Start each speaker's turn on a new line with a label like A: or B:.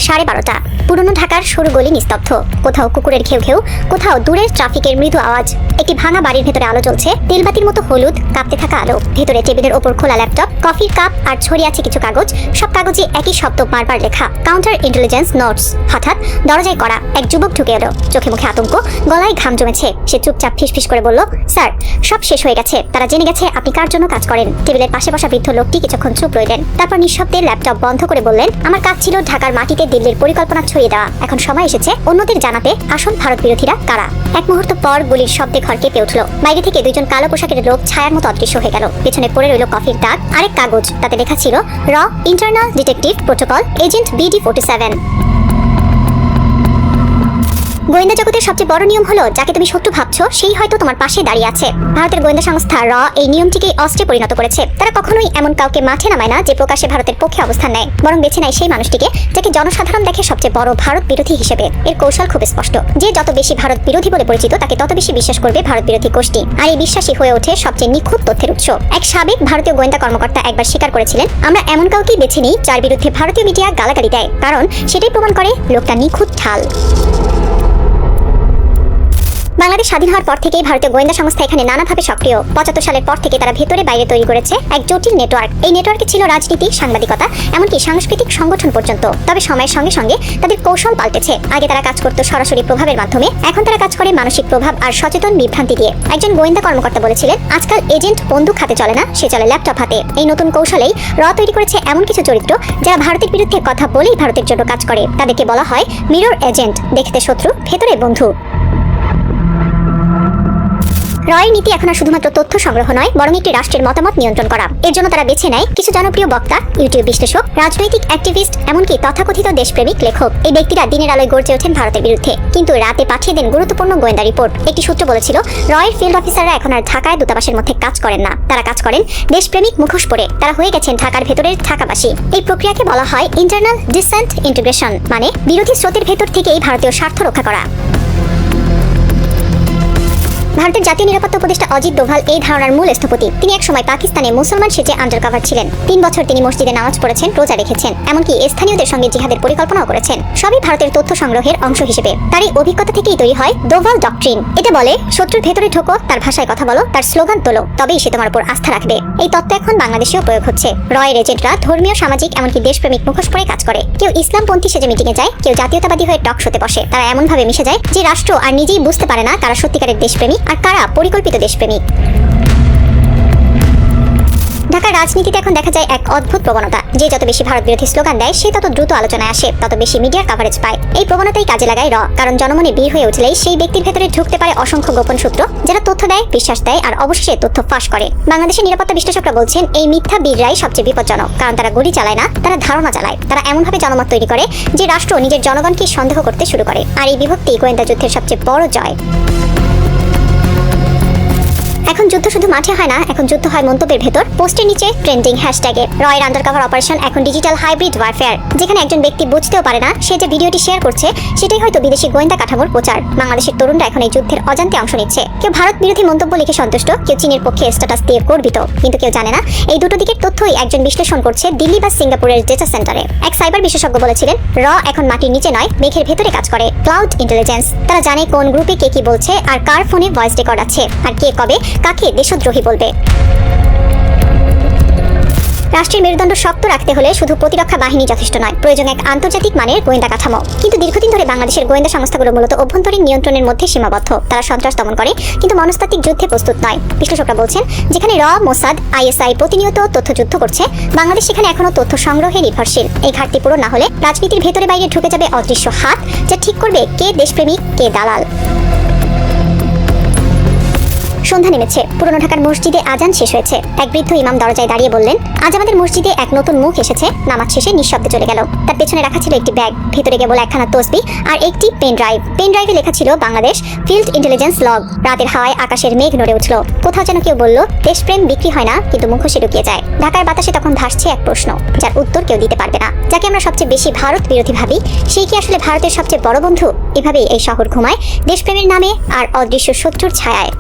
A: 12:30। পুরনো ঢাকার সরু গলি নিস্তব্ধ, কোথাও কুকুরের ঘেউ ঘেউ, কোথাও দূরের ট্রাফিকের মৃদু আওয়াজ। একটি ভাঙা বাড়ির ভেতরে আলো জ্বলছে, তেলবাতির মতো হলুদ কাঁপতে থাকা আলো। ভেতরে টেবিলের ওপর খোলা ল্যাপটপ, কফির কাপ আর ছড়িয়ে আছে কিছু কাগজ। সব কাগজে একই শব্দ বারবার লেখা, কাউন্টার ইন্টেলিজেন্স নোটস। হঠাৎ দরজায় কড়া এক যুবক ঢুকে এলো, চোখে মুখে আতঙ্ক, গলায় ঘাম জমেছে। সে চুপচাপ ফিসফিস করে বলল, স্যার, সব শেষ হয়ে গেছে। তারা জেনে গেছে আপনি কার জন্য কাজ করেন। টেবিলের পাশে বসা বৃদ্ধ লোকটি কিছুক্ষণ চুপ রইলেন, তারপর নিঃশব্দে ল্যাপটপ বন্ধ করে বললেন, আমার কাজ ছিল ঢাকার মাটিতে দিল্লির পরিকল্পনা ছড়িয়ে দেওয়া। এখন সময় এসেছে অন্যদের জানাতে আসল ভারত বিরোধীরা কারা। এক মুহূর্ত পর গুলির শব্দে ঘর কেঁপে উঠল। বাইরে থেকে দুইজন কালো পোশাকের লোক ছায়ার মতো অদৃশ্য হয়ে গেল। পেছনে পড়ে রইল কফির দাগ, আরেক কাগজ। তাতে লেখা ছিল র internal detective protocol, agent BD-47। গোয়েন্দা জগতের সবচেয়ে বড় নিয়ম হলো, যাকে তুমি শত্রু ভাবছো সেই হয়তো তোমার পাশে দাঁড়িয়ে আছে। ভারতের গোয়েন্দা সংস্থা র এই নিয়মটিকে অস্ত্রে পরিণত করেছে। তারা কখনোই এমন কাউকে মাঠে নামায় না যে প্রকাশ্যে ভারতের পক্ষে অবস্থান নেয়, বরং বেছে নেয় সেই মানুষটিকে যাকে জনসাধারণ দেখে সবচেয়ে বড় ভারত বিরোধী হিসেবে। এর কৌশল খুব স্পষ্ট, যে যত বেশি ভারত বিরোধী বলে পরিচিত তাকে তত বেশি বিশ্বাস করবে ভারত বিরোধী গোষ্ঠী, আর এই বিশ্বাসী হয়ে ওঠে সবচেয়ে নিখুঁত তথ্যের উৎস। এক সাবেক ভারতীয় গোয়েন্দা কর্মকর্তা একবার স্বীকার করেছিলেন, আমরা এমন কাউকেই বেছে নিই যার বিরুদ্ধে ভারতীয় মিডিয়া গালাগালি দেয়, কারণ সেটাই প্রমাণ করে লোকটা নিখুঁত ঢাল। বাংলাদেশ স্বাধীন হওয়ার পর থেকেই ভারতীয় গোয়েন্দা সংস্থা এখানে নানাভাবে সক্রিয়। 75 সালের পর থেকে তারা ভেতরে বাইরে তৈরি করেছে এক জটিল নেটওয়ার্ক। এই নেটওয়ার্কে ছিল রাজনীতি, সাংবাদিকতা, এমনকি সাংস্কৃতিক সংগঠন পর্যন্ত। তবে সময়ের সঙ্গে সঙ্গে তাদের কৌশল পাল্টেছে। আগে তারা কাজ করত সরাসরি প্রভাবের মাধ্যমে, এখন তারা কাজ করে মানসিক প্রভাব আর সচেতন বিভ্রান্তি দিয়ে। একজন গোয়েন্দা কর্মকর্তা বলেছিলেন, আজকাল এজেন্ট বন্দুক হাতে চলে না, সে চলে ল্যাপটপ হাতে। এই নতুন কৌশলেই র তৈরি করেছে এমন কিছু চরিত্র যারা ভারতের বিরুদ্ধে কথা বলেই ভারতের জন্য কাজ করে। তাদেরকে বলা হয় মিরর এজেন্ট, দেখতে শত্রু, ভেতরে বন্ধু। রয়ের নীতি এখন আর শুধুমাত্র তথ্য সংগ্রহ নয়, বরং একটি রাষ্ট্রের মতামত নিয়ন্ত্রণ করা। এর জন্য তারা বেছে নেয় কিছু জনপ্রিয় বক্তা, ইউটিউব বিশ্লেষক, রাজনৈতিক অ্যাক্টিভিস্ট, এমনকি তথাকথিত দেশপ্রেমিক লেখক। এই ব্যক্তিরা দিনের আলোয় গর্জে ওঠেন ভারতের বিরুদ্ধে, কিন্তু রাতে পাঠিয়ে দেন গুরুত্বপূর্ণ গোয়েন্দা রিপোর্ট। একটি সূত্র বলেছিল, রয়ের ফিল্ড অফিসাররা এখন আর ঢাকায় দূতাবাসের মধ্যে কাজ করেন না, তারা কাজ করেন দেশপ্রেমিক মুখোশ পরে। তারা হয়ে গেছেন ঢাকার ভেতরের ঢাকাবাসী। এই প্রক্রিয়াকে বলা হয় ইন্টারনাল ডিসেন্ট ইন্টিগ্রেশন, মানে বিরোধী স্রোতের ভেতর থেকেই ভারতীয় স্বার্থ রক্ষা করা। ভারতের জাতীয় নিরাপত্তা উপদেষ্টা অজিত ডোভাল এই ধারণার মূল স্থপতি। তিনি একসময় পাকিস্তানে মুসলমান সেজে আন্ডারকভার ছিলেন। 3 বছর তিনি মসজিদে নামাজ পড়েছেন, রোজা রেখেছেন, এমনকি স্থানীয়দের সঙ্গে জিহাদের পরিকল্পনাও করেছেন। সবই ভারতের তথ্য সংগ্রহের অংশ হিসেবে। তার এই অভিজ্ঞতা থেকেই তৈরি হয় ডোভাল ডক্ট্রিন। এটা বলে, শত্রুর ভেতরে ঢোকো, তার ভাষায় কথা বলো, তার স্লোগান তোলো, তবেই সে তোমার উপর আস্থা রাখবে। এই তত্ত্ব এখন বাংলাদেশেও প্রয়োগ হচ্ছে। রয়ের এজেন্টরা ধর্মীয়, সামাজিক, এমনকি দেশপ্রেমিক মুখোশ পরে কাজ করে। কেউ ইসলামপন্থী সেজে মিটিংয়ে যায়, কেউ জাতীয়তাবাদী হয়ে টক শোতে বসে। তারা এমনভাবে মিশে যায় যে রাষ্ট্র আর নিজেই বুঝতে পারে না কারা সত্যিকারের দেশপ্রেমিক আর কারা পরিকল্পিত দেশপ্রেমিক। ঢাকার রাজনীতিতে এখন দেখা যায় এক অদ্ভুত প্রবণতা, যে যত বেশি ভারত বিরোধী স্লোগান দেয় সে তত দ্রুত আলোচনায় আসে, তত বেশি মিডিয়ার কভারেজ পায়। এই প্রবণতাই কাজে লাগায় র, কারণ জনমনে বীর হয়ে উঠলেই সেই ব্যক্তির ভেতরে ঢুকতে পারে অসংখ্য গোপন সূত্র, যারা তথ্য দেয়, বিশ্বাস দেয় আর অবশেষে তথ্য ফাঁস করে। বাংলাদেশের নিরাপত্তা বিশ্লেষকরা বলছেন, এই মিথ্যা বীররাই সবচেয়ে বিপজ্জনক, কারণ তারা গুলি চালায় না, তারা ধারণা চালায়। তারা এমনভাবে জনমত তৈরি করে যে রাষ্ট্র নিজের জনগণকে সন্দেহ করতে শুরু করে। আর এই বিভক্তি গোয়েন্দা যুদ্ধের সবচেয়ে বড় জয়। এখন যুদ্ধ শুধু মাঠে হয় না, এখন যুদ্ধ হয় মন্তব্যের ভেতর, পোস্টের নিচে, ট্রেন্ডিং হ্যাশট্যাগে। রয়ের আন্ডারকভার অপারেশন এখন ডিজিটাল হাইব্রিড ওয়ারফেয়ার, যেখানে একজন ব্যক্তি বুঝতেও পারে না সে যে ভিডিওটি শেয়ার করছে সেটাই হয়তো বিদেশি গোয়েন্দা কাঠামোর প্রচার। বাংলাদেশের তরুণরা এখন এই যুদ্ধের অজান্তে অংশ নিচ্ছে। কেউ ভারত বিরোধী মন্তব্য লিখে সন্তুষ্ট, কেউ চীনের পক্ষে স্ট্যাটাস দিয়ে গর্বিত, কিন্তু কেউ জানে না এই দুটো দিকের তথ্যই একজন বিশ্লেষণ করছে দিল্লি বা সিঙ্গাপুরের ডেটা সেন্টারে। এক সাইবার বিশেষজ্ঞ বলেছিলেন, র এখন মাটির নিচে নয়, মেঘের ভেতরে কাজ করে, ক্লাউড ইন্টেলিজেন্স। তারা জানে কোন গ্রুপে কে কি বলছে, আর কার ফোনে ভয়েস রেকর্ড আছে, আর কে কবে কাকে দেশদ্রোহী বলবে। রাষ্ট্রের মেরুদণ্ড শক্ত রাখতে হলে শুধু প্রতিরক্ষা বাহিনী যথেষ্ট নয়, প্রয়োজন এক আন্তর্জাতিক মানের গোয়েন্দা কাঠামো। কিন্তু দীর্ঘদিন ধরে বাংলাদেশের গোয়েন্দা সংস্থাগুলো মূলত অভ্যন্তরীণ নিয়ন্ত্রণের মধ্যে সীমাবদ্ধ। তারা সন্ত্রাস দমন করে, কিন্তু মনস্তাত্ত্বিক যুদ্ধে প্রস্তুত নয়। বিশ্লেষকরা বলছেন, যেখানে র, মোসাদ, ISI প্রতিনিয়ত তথ্যযুদ্ধ করছে, বাংলাদেশ সেখানে এখনো তথ্য সংগ্রহে নির্ভরশীল। এই ঘাটতি পূরণ না হলে রাজনীতির ভেতরে বাইরে ঢুকে যাবে অদৃশ্য হাত, যা ঠিক করবে কে দেশপ্রেমিক, কে দালাল। সন্ধ্যা নেমেছে, পুরনো ঢাকার মসজিদে আজান শেষ হয়েছে। এক বৃদ্ধ ইমাম দরজায় দাঁড়িয়ে বললেন, আজ আমাদের মসজিদে এক নতুন মুখ এসেছে। নামাজ শেষে নিঃশব্দে চলে গেল। তার পেছনে রাখা ছিল একটি ব্যাগ, ভেতরে কেবল একখানা তসবিহ আর একটি পেন ড্রাইভ। পেন ড্রাইভে লেখা ছিল বাংলাদেশ ফিল্ড ইন্টেলিজেন্স লগ। রাতের হাওয়ায় আকাশের মেঘ নড়ে উঠল। কোথাও যেন কেউ বলল, দেশপ্রেম বিক্রি হয় না, কিন্তু মুখোশে ঢুকিয়ে যায়। ঢাকার বাতাসে তখন ভাসছে এক প্রশ্ন, যার উত্তর কেউ দিতে পারবে না। যাকে আমরা সবচেয়ে বেশি ভারত বিরোধী ভাবি, সেই কি আসলে ভারতের সবচেয়ে বড় বন্ধু? এভাবেই এই শহর ঘুমায় দেশপ্রেমের নামে আর অদৃশ্য শত্রুর ছায়ায়।